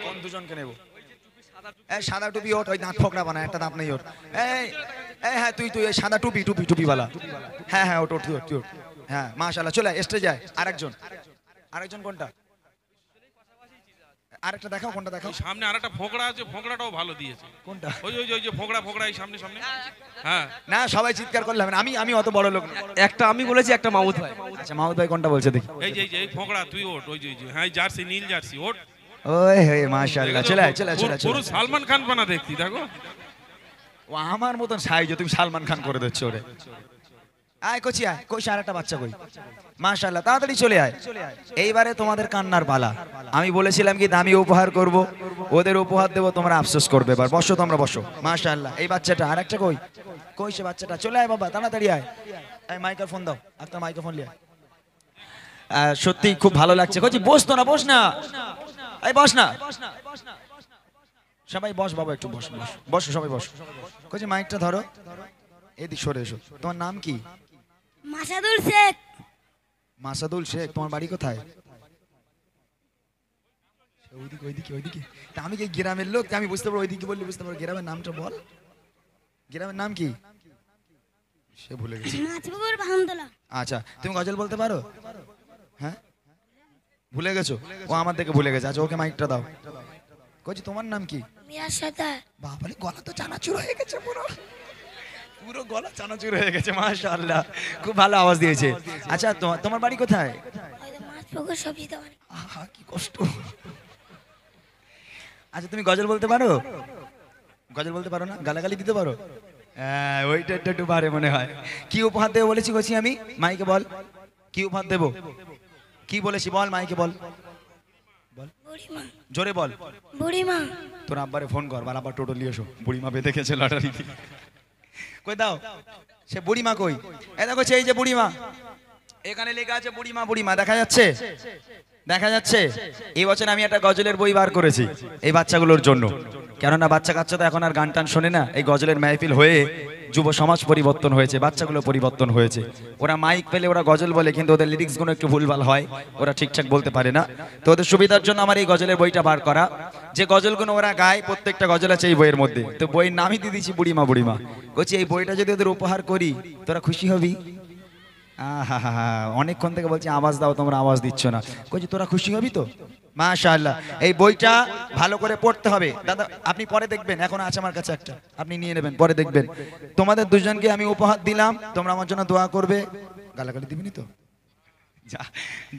কোন দুজনকে নেব? এই সাদা টুপি ওঠ, ওই দাঁত ফোকরা বানা, একটা দাঁত নেই ওঠ। এই হ্যাঁ তুই এই সাদা টুপি টুপি টুপিওয়ালা, হ্যাঁ ওঠ ওঠ তুই ওঠ। হ্যাঁ মাশাআল্লাহ, চলে স্টেজে যায়। আরেকজন কোনটা? আরেকটা দেখাও, কোনটা দেখাও? সামনে আরেকটা ফোকড়া আছে, ফোকড়াটাও ভালো দিয়েছে। কোনটা? ওই যে ফোকড়া এই সামনে। হ্যাঁ না সবাই চিৎকার করলে হবে না, আমি অত বড় লোক না। একটা আমি বলেছি, একটা মাহমুদ ভাই। আচ্ছা মাহমুদ ভাই কোনটা বলছে দেখি? এই ফোকড়া তুই ওঠ, ওই যে হ্যাঁ জার্সি, নীল জার্সি ওঠ। ওই হে মাশাআল্লাহ, চলে পুরো সালমান খান বানা দেখতি, দেখো ও আমার মতন সাইজ, তুমি সালমান খান করে দিচ্ছ ওরে। আয় কচি আয়, কই আরেকটা বাচ্চা কই? মাশাআল্লাহ, তাড়াতাড়ি চলে আয়। এইবারে তোমাদের কান্নার পালা। আমি বলেছিলাম কি দামি উপহার করব, ওদের উপহার দেব, তোমরা আফসোস করবে। এবার বসো, তোমরা বসো। মাশাআল্লাহ, এই বাচ্চাটা আরেকটা কই? কই সে বাচ্চাটা? চলে আয় বাবা, তাড়াতাড়ি আয়। এই মাইক্রোফোন দাও, একটা মাইক্রোফোন নিয়ে আয়। সত্যি খুব ভালো লাগছে। কচি বস তো না, বস না, এই বস না, সবাই বস বাবা, একটু বস বস বসো, সবাই বস। কচি মাইকটা ধরো, এদিক সরে এসো। তোমার নাম কি? মাসাদুল শেখ। মাসাদুল শেখ, তোমার বাড়ি কোথায়? ওইদিকে। তা আমি কি গ্রামের লোক, আমি বুঝতে পারবো, ওইদিকে বললি বুঝতে পারবো। গ্রামের নামটা বল, গ্রামের নাম কি? সে ভুলে গেছে। মাছপুকুর বান্দলা। আচ্ছা, তুমি গজল বলতে পারো? হ্যাঁ ভুলে গেছো, ও আমার থেকে ভুলে গেছে। আচ্ছা ওকে মাইকটা দাও। কচি তোমার নাম কি? মিয়া সাতার। বাবারে, গলা তো চানাচুর হয়ে গেছে, পুরো গলা চানাচুর হয়ে গেছে। মাশাআল্লাহ, খুব ভালো আওয়াজ দিয়েছে। আচ্ছা তোমার বাড়ি কোথায়? মাছপুকুর সবজি দোকান। আহা কি কষ্ট। আচ্ছা তুমি গজল বলতে পারো? গজল বলতে পারো না? গালাগালি দিতে পারো? হ্যাঁ, ওইটা একটু পারে মনে হয়। কি উপহার দেবো বলেছি কচি আমি? মাইকে বল, কি উপহার দেবো? কি বলেছি বল, মাইকে বল, বুড়িমা। জোরে বল। বুড়িমা। তোর আব্বারে ফোন কর, বার আব্বা টোটো নিয়ে এসো। বুড়িমা বেঁধে গেছে লটারি। কই দাও সে বুড়িমা, কই? এই দেখো এই যে বুড়িমা, এখানে লেখা আছে বুড়িমা, দেখা যাচ্ছে? এই বছর আমি একটা গজলের বই বার করেছি এই বাচ্চাগুলোর জন্য। কেননা বাচ্চা কাচ্চা তো এখন আর গান টান শোনে না। এই গজলের মাহফিল হয়ে যুব সমাজ পরিবর্তন হয়েছে, বাচ্চাগুলো পরিবর্তন হয়েছে। ওরা মাইক পেলে ওরা গজল বলে, কিন্তু ওদের লিরিক্সগুলো একটু ভুলভাল হয়, ওরা ঠিকঠাক বলতে পারে না। তো ওদের সুবিধার জন্য আমার এই গজলের বইটা বার করা। যে গজলগুলো ওরা গায়, প্রত্যেকটা গজল আছে এই বইয়ের মধ্যে। তো বইয়ের নামই দিয়ে দিয়েছি বুড়িমা। বলছি এই বইটা যদি ওদের উপহার করি, তোরা খুশি হবি? অনেকক্ষণ থেকে বলছি আওয়াজ দাও, তোমরা আওয়াজ দিচ্ছ না। কইছি তোরা খুশি হবি তো? মাশাআল্লাহ, এই বইটা ভালো করে পড়তে হবে দাদা। আপনি পরে দেখবেন, এখন আছে আমার কাছে একটা, আপনি নিয়ে নেবেন, পরে দেখবেন। তোমাদের দুজনকে আমি উপহার দিলাম, তোমরা আমার জন্য দোয়া করবে। গালাগালি দিবিনি তো?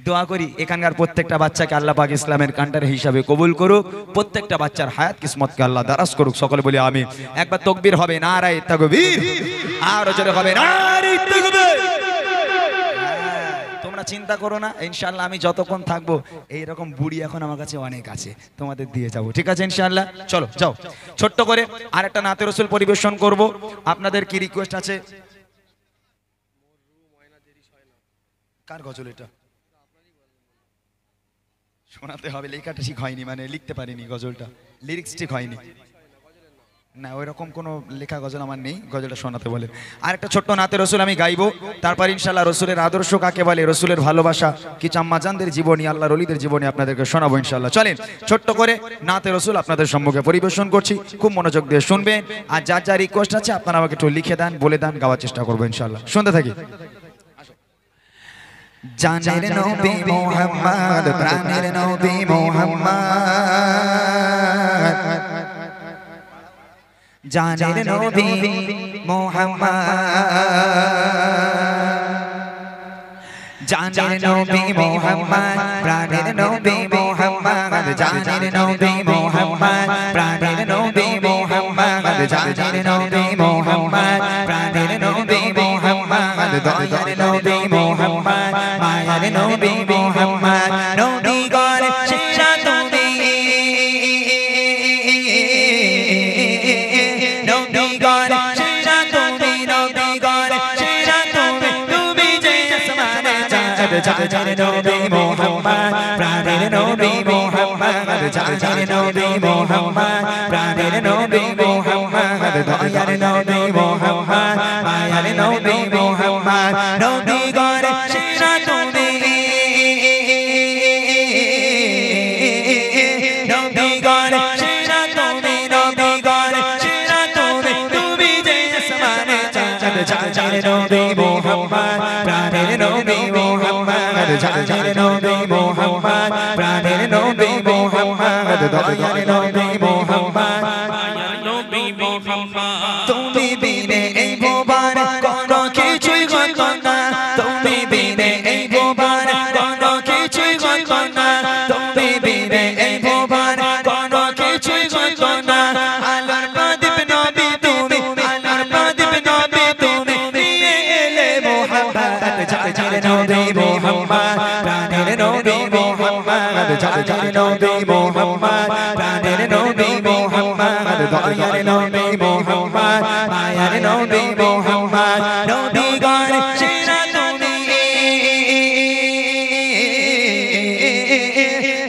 দোয়া করি এখানকার প্রত্যেকটা বাচ্চাকে আল্লাহ পাক ইসলামের কান্ডার হিসাবে কবুল করুক, প্রত্যেকটা বাচ্চার হায়াত কিসমতকে আল্লাহ দারাজ করুক। সকলে বলি আমিন। একবার তাকবীর হবে, নারায়ে তাকবীর, আর জোরে হবে নারায়ে তাকবীর। তোমরা চিন্তা করো না, ইনশাআল্লাহ আমি যতক্ষণ থাকবো এইরকম বুড়ি এখন আমার কাছে অনেক আছে, তোমাদের দিয়ে যাবো, ঠিক আছে ইনশাআল্লাহ? চলো যাও, ছোট্ট করে আরেকটা নাতে রাসূল পরিবেশন করব। আপনাদের কি রিকোয়েস্ট আছে? কার গজল এটা? শোনাতে হবে, লেখাটা ঠিক হয়নি, মানে লিখতে পারিনি গজলটা, লিরিক্স ঠিক হয়নি। না ওই রকম কোনো লেখা গজল আমার নেই, গজলটা শোনাতে বলে। আর একটা ছোট্ট নাতে রসুল আমি গাইবো, তারপর ইনশাআল্লাহ রসুলের আদর্শ কাকে বলে, রসুলের ভালোবাসা কি, আম্মাজানদের জীবনী, আল্লাহর ওলিদের জীবনী আপনাদেরকে শোনাবো ইনশাআল্লাহ। চলেন ছোট্ট করে নাতে রসুল আপনাদের সম্মুখে পরিবেশন করছি, খুব মনোযোগ দিয়ে শুনবেন। আর যার যা রিকোয়েস্ট আছে আপনারা আমাকে একটু লিখে দেন, বলে দেন, গাওয়ার চেষ্টা করবো ইনশাআল্লাহ। শুনতে থাকি। জানের নবী মুহাম্মদ, প্রাণের নবী মুহাম্মদ, জানের নবী মুহাম্মদ, জানের নবী মুহাম্মদ, প্রাণের নবী মুহাম্মদ, জানের নবী মুহাম্মদ, প্রাণের নবী মুহাম্মদ, জানের নবী মুহাম্মদ, প্রাণের নবী মুহাম্মদ, দয়ার নবী মুহাম্মদ, মায়ার নবী মুহাম্মদ, নবী গণ সেরা তুমি, নবী গণ সেরা তুমি, নবী গণ সেরা তুমি, তুমি যে আসমানে চাঁদ, জানের নবী মুহাম্মদ, প্রাণের নবী মুহাম্মদ, জানের নবী মুহাম্মদ, প্রাণের নবী মুহাম্মদ, দয়ার নবী মুহাম্মদ, মায়ার নবী মুহাম্মদ, নবী গণ সেরা তুমি, নবীগণ সেরা তুমি নবীগণ সেরা তুমি তুমি যে আসমানে চাঁদ চাঁদের নবী মুহাম্মদ প্রাণের নবী মুহাম্মদ চাঁদের নবী মুহাম্মদ প্রাণের নবী মুহাম্মদ দয়ার নবী মুহাম্মদ মায়ার নবী মোহাম্মদ তুমি বিনে এই ভুবন কোনো কিছুই হতো না তুমি বিনে এই ভুবন কোনো কিছুই হতো না তুমি বিনে এই ভুবন কোনো কিছুই হতো না আল্লাহর প্রদীপ নবী তুমি আল্লাহর প্রদীপ নবী তুমি নিয়ে এলে মুহাম্মদ চাঁদের নবী মুহাম্মদ প্রাণের নবী মুহাম্মদ চাঁদের নবী মুহাম্মদ প্রাণের নবী মুহাম্মদ দয়ার নবী মুহাম্মদ মায়ার নবী মুহাম্মদ নবীগণ সেরা তুমি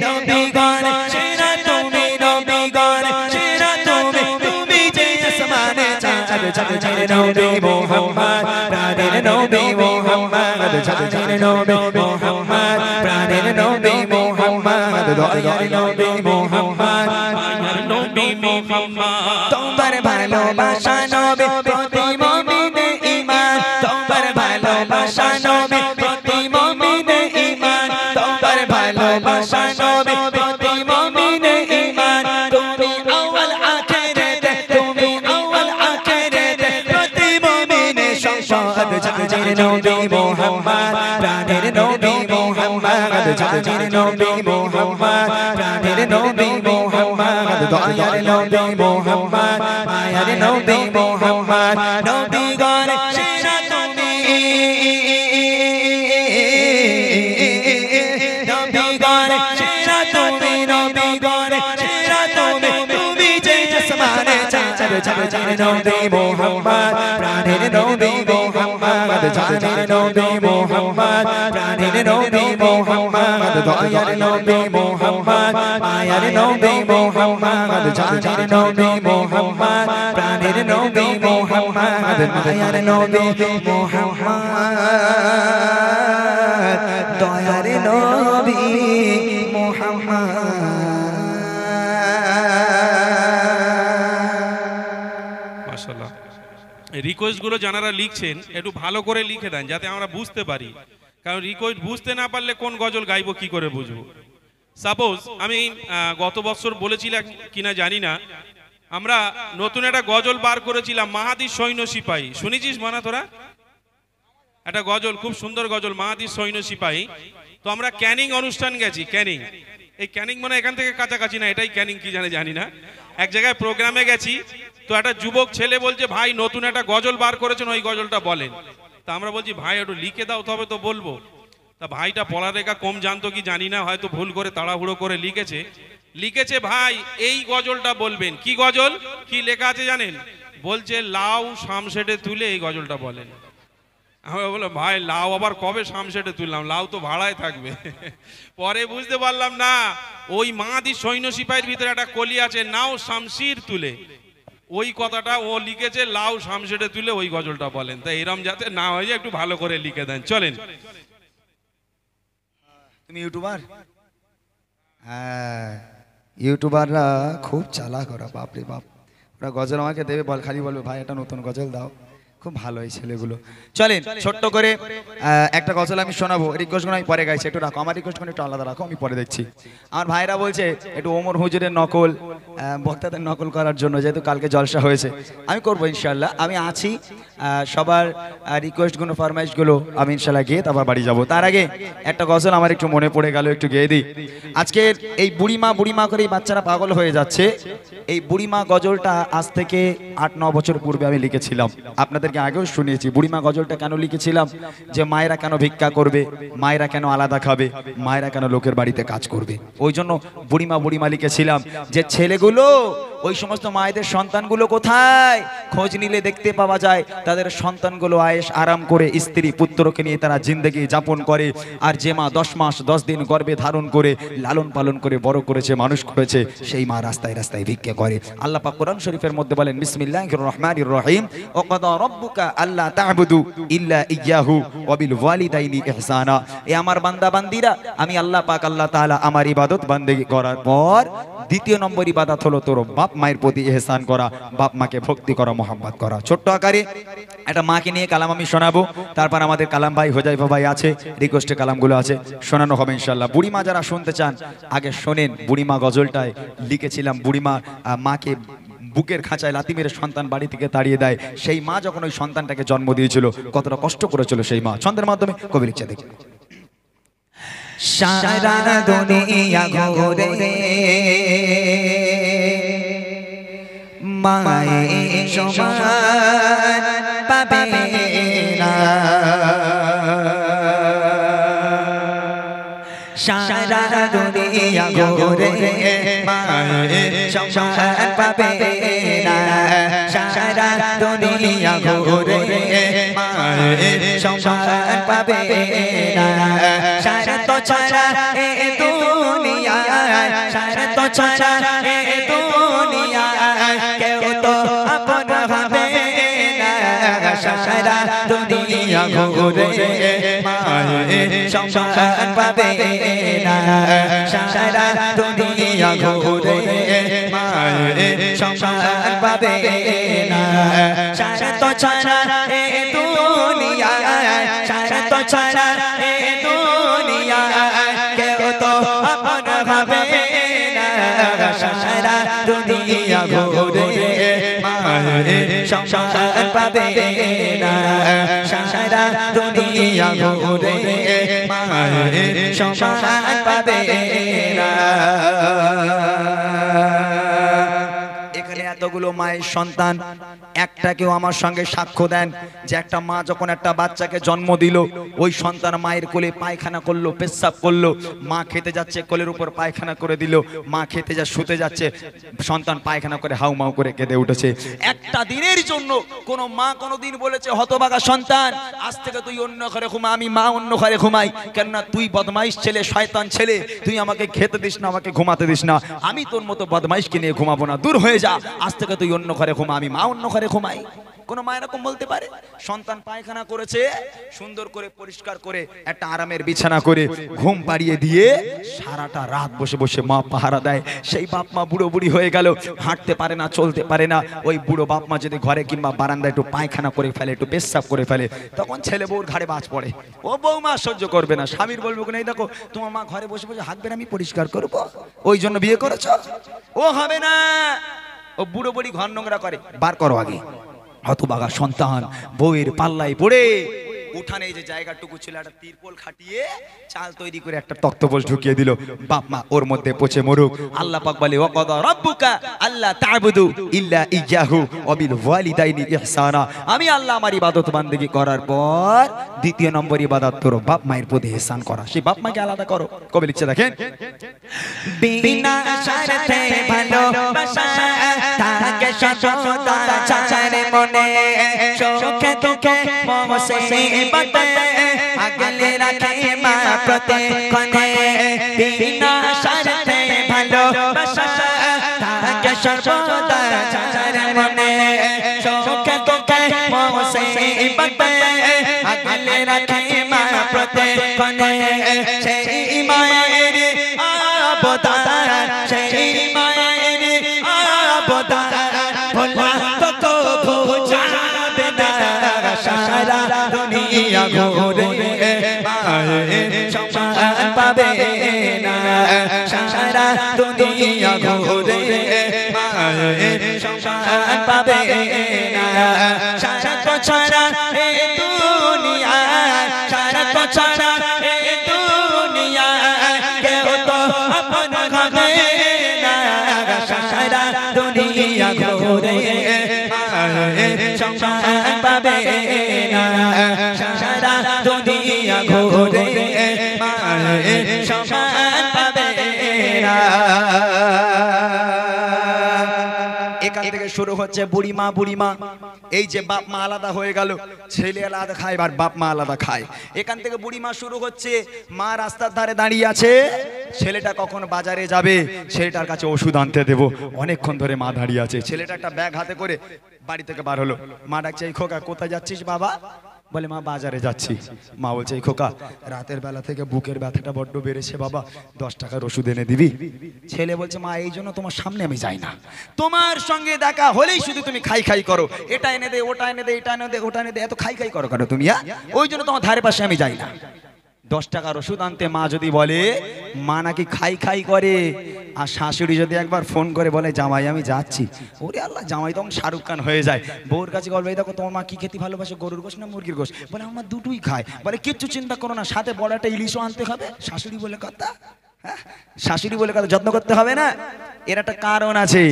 নবীগণ সেরা তুমি নবীগণ সেরা তুমি তুমি যে আসমানে চাঁদ চাঁদের নবী মুহাম্মদ প্রাণের নবী মুহাম্মদ চাঁদের নবী মুহাম্মদ প্রাণের নবী মুহাম্মদ দয়ার নবী মুহাম্মদ মায়ার নবী মোহাম্মদ তোমার ভালোবাসা নবী প্রতি মুমিনে ঈমান তোমার ভালোবাসা নবী প্রতি মুমিনে ঈমান তোমার ভালোবাসা নবী প্রতি মুমিনে ঈমান তুমি আউয়াল আখিরাতে তুমি আউয়াল আখিরাতে প্রতি মুমিনে সম্পদ চাঁদের নবী মুহাম্মদ প্রাণের নবী মুহাম্মদ চাঁদের নবী মুহাম্মদ প্রাণের নবী মুহাম্মদ দয়ার নবী মুহাম্মদ মায়ার নবী মুহাম্মদ নবীগণ সেরা তুমি নবীগণ সেরা তুমি নবীগণ সেরা তুমি তুমি যে আসমানে চাঁদ চাঁদের নবী মুহাম্মদ প্রাণের নবী মুহাম্মদ চাঁদের নবী মুহাম্মদ প্রাণের নবী মুহাম্মদ দয়ার নবী মুহাম্মদ মায়ার নবী মুহাম্মদ চাঁদের নবী মুহাম্মদ প্রাণের নবী মুহাম্মদ মায়ার নবী মুহাম্মদ দয়ার নবী মুহাম্মদ মাশাআল্লাহ এই রিকোয়েস্ট গুলো যারা লিখছেন একটু ভালো করে লিখে দেন যাতে আমরা বুঝতে পারি কারণ রিকোয়েস্ট বুঝতে না পারলে কোন গজল গাইবো কি করে বুঝবো সাপোজ আমি গত বছর বলেছিলাম কিনা জানি না আমরা নতুন একটা গজল বার করেছিলাম মাহাদি সৈন্য সিপাহী শুনেছিস মানা তোরা একটা গজল খুব সুন্দর গজল মাহাদি সৈন্য সিপাহী তো আমরা ক্যানিং অনুষ্ঠান গেছি ক্যানিং এই ক্যানিং মানে এখান থেকে কাছাকাছি না এটাই ক্যানিং কি জানি না এক জায়গায় প্রোগ্রামে গেছি তো একটা যুবক ছেলে বলছে ভাই নতুন একটা গজল বার করেছেন ওই গজলটা বলেন তা আমরা বলছি ভাই একটু লিখে দাও তবে তো বলবো তা ভাইটা পড়ালেখা কম জানতো কি জানি না হয়তো ভুল করে তাড়াহুড়ো করে লিখেছে ভাই এই গজলটা বলবেন কি গজল কি লেখা আছে জানেন বলছে লাউ শামশেটে তুলে এই গজলটা বলেন আমরা বললাম ভাই লাউ আবার কবে শামশেটে তুললাম লাউ তো ভাড়ায় থাকবে পরে বুঝতে পারলাম না ওই মাহাদি সৈন্য সিপাহীর ভিতরে একটা কলি আছে নাও শামশির তুলে ওই কথাটা ও লিখেছে লাউ শামশেটে তুলে ওই গজলটা বলেন তাই এরম যাতে না হয়ে যায় একটু ভালো করে লিখে দেন চলেন তুমি ইউটিউবার হ্যাঁ ইউটিউবাররা খুব চালাক ওরা বাপরে বাপ ওরা গজল আমাকে দেবে খালি বলবে ভাই একটা নতুন গজল দাও খুব ভালো এই ছেলেগুলো চলেন ছোট্ট করে একটা গজল আমি শোনাবো রিকোয়েস্টগুলো আমি পরে গাইছি একটু রাখো আমার রিকোয়েস্টগুলো একটু আলাদা রাখো আমি পরে দেখছি আমার ভাইরা বলছে একটু ওমর হুজুরের নকল বক্তাদের নকল করার জন্য যেহেতু কালকে জলসা হয়েছে আমি করবো ইনশাল্লাহ আমি আছি সবার রিকোয়েস্টগুলো ফরমাইশগুলো আমি ইনশাল্লাহ গিয়ে তারপর বাড়ি যাবো তার আগে একটা গজল আমার একটু মনে পড়ে গেল একটু গেয়ে দিই আজকের এই বুড়িমা করে এই বাচ্চারা পাগল হয়ে যাচ্ছে এই বুড়িমা গজলটা আজ থেকে 8-9 বছর পূর্বে আমি লিখেছিলাম আপনাদেরকে আগেও শুনিয়েছি বুড়িমা গজলটা কেন লিখেছিলাম যে মায়েরা কেন ভিক্ষা করবে মায়েরা কেন আলাদা খাবে মায়েরা কেন লোকের বাড়িতে কাজ করবে ওই জন্য বুড়িমা লিখেছিলাম যে ছেলেগুলো ওই সমস্ত মায়েদের সন্তানগুলো কোথায়? খোঁজ নিলে দেখতে পাওয়া যায় তাদের সন্তানগুলো আয়েশ আরাম করে স্ত্রী পুত্রকে নিয়ে তারা জিন্দগি যাপন করে। আর যে মা 10 মাস 10 দিন গর্ভে ধারণ করে লালন পালন করে বড় করেছে, মানুষ করেছে, সেই মা রাস্তায় রাস্তায় ভিক্ষা করে। আল্লাহ পাক কোরআন শরীফের মধ্যে বলেন, বিসমিল্লাহির রহমানির রহিম, ওয়া কাদা রাব্বুকা আল্লা তা'বুদু ইল্লা ইয়্যাহু ওয়া বিল ওয়ালিদাইনি ইহসানা। এ আমার বান্দা বান্দিরা, আমি আল্লাহ পাক আল্লাহ তাআলা আমার ইবাদত বান্দেগি করার পর দ্বিতীয় নম্বর ইবাদত হলো তোর বাপ মায়ের প্রতি ইহসান করা, বাপ মাকে ভক্তি করা, মোহাম্মত করা। ছোট্ট আকারে একটা মাকে নিয়ে কালাম আমি শোনাবো, তারপর আমাদের কালাম ভাই হোজাইফা ভাই আছে, রিকোয়েস্টে কালামগুলো আছে, শোনানো হবে ইনশাআল্লাহ। বুড়িমা যারা শুনতে চান আগে শোনেন, বুড়িমা গজলটায় লিখেছিলাম, বুড়িমা মাকে বুকের খাঁচায় লাথি মেরে সন্তান বাড়ি থেকে তাড়িয়ে দেয়। সেই মা যখন ওই সন্তানটাকে জন্ম দিয়েছিল কতটা কষ্ট করেছিল সেই মা। ছন্দের মাধ্যমে কবি লিখছে, দেখি। সারা দুনিয়া ঘুরে মায়ের সমান পাবে না, সারা দুনিয়া ঘুরে মায়ের সমান পাবে না, সারা দুনিয়া ঘুরে মায়ের সমান পাবে না। সারা তো ছাড়া এ দুনিয়ায়, সারা তো ছাড়া এ দুনিয়ায় কেউ তো আপন হবে না, সারা দুনিয়া ঘুরে মায়ের সমান পাবে না, সারা দুনিয়া ঘুরে মায়ের সমান পাবে না। সারা তো ছাড়া এ দুনিয়ায়, সারা তো ছাড়া এ দুনিয়ায় কেউ তো আপন হবে না, সারা দুনিয়া ঘুরে মায়ের সমান পাবে না, সারা দুনিয়া ঘুরে মায়ের সমান পাবে না। এখানে এতগুলো মায়ের সন্তান, একটা কেউ আমার সঙ্গে সাক্ষ্য দেন যে একটা মা যখন একটা বাচ্চাকে জন্ম দিল, ওই সন্তান মায়ের কোলে পায়খানা করলো, পেশাব করলো, মা খেতে যাচ্ছে কোলের উপর পায়খানা করে দিল, মা খেতে যা শুতে যাচ্ছে সন্তান পায়খানা করে হাউমাউ করে কেঁদে উঠেছে। একটা দিনের জন্য কোন মা কোনদিন বলেছে, হতভাগা সন্তান আজ থেকে তুই অন্য ঘরে ঘুমা, আমি মা অন্য ঘরে ঘুমাই, কেননা তুই বদমাইশ ছেলে, শয়তান ছেলে, তুই আমাকে খেতে দিস না, আমাকে ঘুমাতে দিস না, আমি তোর মতো বদমাইশকে নিয়ে ঘুমাবো না, দূর হয়ে যা, আজ থেকে তুই অন্য ঘরে ঘুমা, আমি মা অন্য ঘরে ঘুমাই। কোন মা এরকম বলতে পারে? সন্তান পায়খানা করেছে, সুন্দর করে পরিষ্কার করে একটা আরামের বিছানা করে ঘুম পাড়িয়ে দিয়ে সারাটা রাত বসে বসে মা পাহারা দেয়। সেই বাপ মা বুড়ো বুড়ি হয়ে গেল, হাঁটতে পারে না, চলতে পারে না। ওই বুড়ো বাপ মা যদি ঘরে কিংবা বারান্দায় একটু পায়খানা করে ফেলে, একটু পেশাব করে ফেলে, তখন ছেলে বউর ঘাড়ে বাজ পড়ে। ও বৌমা সহ্য করবে না, স্বামীর বলবো না, এই দেখো তোমার মা ঘরে বসে বসে হাঁকবে, আমি পরিষ্কার করবো, ওই জন্য বিয়ে করেছ? ও হবে না, ও বুড়ো বুড়ি ঘর নোংরা করে, বার করো আগে। হতভাগা সন্তান বউয়ের পাল্লায় পড়ে উঠানে যে জায়গাটুকু ছিল একটা তিরপল খাটিয়ে চাল তৈরি করে একটা তক্তপোষ ঢুকিয়ে দিল, বাপ মা ওর মধ্যে পচে মরুক। আল্লাহ পাক বলে, ওয়া কাদা রাব্বুকা আল্লা তা'বুদু ইল্লা ইয়্যাহু ওয়া বিল ওয়ালিদাইনি ইহসানা। আমি আল্লাহ আমার ইবাদত বান্দেগি করার পর দ্বিতীয় নম্বর ইবাদত তোর বাপ মায়ের প্রতি ইহসান করা। সেই বাপ মাকে আলাদা করো। কবি লিখছে, দেখেন, বিনা শর্তে ভালোবাসা থাকে সততা চারে মনে, সুখে দুঃখে মুসিবতে আগলে রাখে মা প্রতিক্ষণে। বিনা শর্তে ভালোবাসা থাকে সর্বদা চারে মনে, সুখে দুঃখে মুসিবতে আগলে রাখে মা প্রতিক্ষণে। সেই মায়ের আবদার, সেই মায়ের আবদার ভোলা তো বোঝাবে না, সারা দুনিয়া ঘুরে মায়ের সমান পাবে না, সারা দুনিয়া ঘুরে মায়ের সমান পাবে না। সারা তো ছাড়া এ দুনিয়ায়, সারা তো ছাড়া এ দুনিয়ায় কেউ তো আপন হবে না, সারা দুনিয়া ঘুরে মায়ের সমান পাবে না, সারা দুনিয়া ঘুরে মায়ের সমান পাবে না। এখান থেকে শুরু হচ্ছে বুড়িমা বুড়িমা। এই যে বাপ মা আলাদা হয়ে গেল, ছেলে আলাদা খায় আর বাপ মা আলাদা খায়। এখান থেকে বুড়িমা শুরু হচ্ছে। মা রাস্তার ধারে দাঁড়িয়ে আছে, ছেলেটা কখন বাজারে যাবে, ছেলেটার কাছে ওষুধ আনতে দেবো। অনেকক্ষণ ধরে মা দাঁড়িয়ে আছে, ছেলেটা একটা ব্যাগ হাতে করে বাড়ি থেকে বার হলো। মা ডাকছে, এই খোকা কোথায় যাচ্ছিস বাবা? বলে, মা বাজারে যাচ্ছি। মা বলছে, এই খোকা রাতের বেলা থেকে বুকের ব্যথাটা বড্ড বেড়েছে বাবা, 10 টাকার ওষুধ এনে দিবি? ছেলে বলছে, মা এই জন্য তোমার সামনে আমি যাই না, তোমার সঙ্গে দেখা হলেই শুধু তুমি খাই খাই করো, এটা এনে দে, ওটা এনে দে, এটা এনে দে, ওটা এনে দে, এত খাই খাই করো কেন তুমি? ওই জন্য তোমার ধারে পাশে আমি যাই না। 10 টাকার ওষুধ আনতে মা যদি বলে, মা নাকি খাই খাই করে। আর শাশুড়ি যদি একবার ফোন করে বলে, জামাই আমি যাচ্ছি, ওরে আল্লাহ, জামাই তখন শাহরুখ খান হয়ে যায়। বউর কাছে বলবে, দেখো তোমার মা কি খেতে ভালোবাসে, গরুর গোশ না মুরগির গোশ? বলে, আমার দুটোই খায়। বলে, কিচ্ছু চিন্তা করো না, সাথে বড় একটা ইলিশও আনতে হবে। শাশুড়ি বলে কথা, হ্যাঁ, শাশুড়ি বলে কথা, যত্ন করতে হবে না। এর একটা কারণ আছে,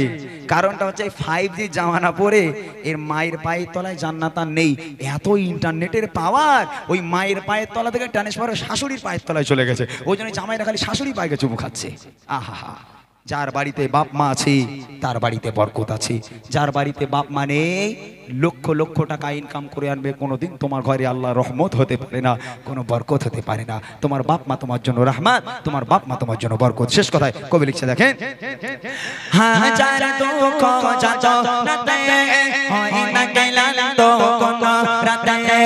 কারণটা হচ্ছে 5G জামানা পরে এর মায়ের পায়ের তলায় জান্নাত আর নেই। এত ইন্টারনেটের পাওয়ার, ওই মায়ের পায়ের তলা থেকে ট্রান্সফার শাশুড়ির পায়ের তলায় চলে গেছে। ওই জন্য জামাইরা খালি শাশুড়ি পায়ে চুমু খাচ্ছে। আহা, যার বাড়িতে বাপ মা আছে তার বাড়িতে বরকত আছে। যার বাড়িতে বাপ মা নেই, লক্ষ লক্ষ টাকা ইনকাম করে আনবে, কোনোদিন তোমার ঘরে আল্লাহ রহমত হতে পারে না, কোনো বরকত হতে পারে না। তোমার বাপ মা তোমার জন্য রহমত, তোমার বাপ মা তোমার জন্য বরকত। শেষ কথায় কবি লিখছে, দেখেন, হাজার দুঃখ যত রাতে হয় না গেলাম তো কোন রাতে,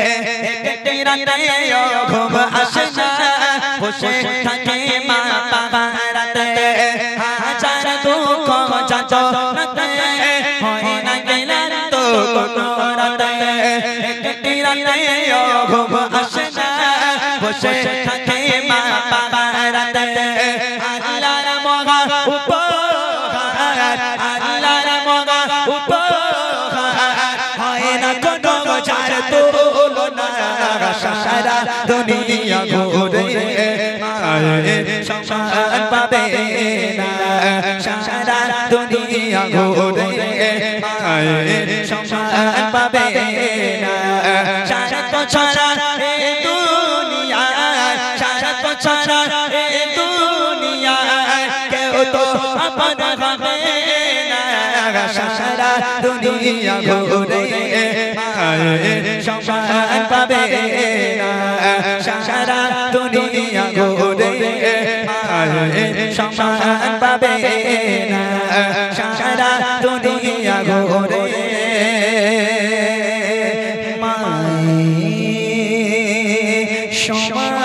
একটি রাতে ঘুম আসে না, বসে থাকে মা বাবা রাতে। হাজার দুঃখ যত রাতে হয় না গেলাম তো কোন রাতে, একটি রাতে ঘুম আসে না, বসে থাকে মা বাবা রাতে। আল্লাহর মহা উপহার, আল্লাহর মহা উপহার, হয় না কোনো যার তুলনা, সারা দুনিয়া ঘুরে মায়ের সম্মান পাবে না, সারা দুনিয়া ঘুরে মায়ের সম্মান পাবে না। সারা তো ছাড়া এ দুনিয়ায়, সারা তো ছাড়া এ দুনিয়ায় কেউ তো আপন হবে না, সারা দুনিয়া ঘুরে মায়ের সম্মান পাবে না, সারা দুনিয়া ঘুরে মায়ের সম্মান পাবে না, সারা দুনিয়া ঘুরে মায়ের সম্মান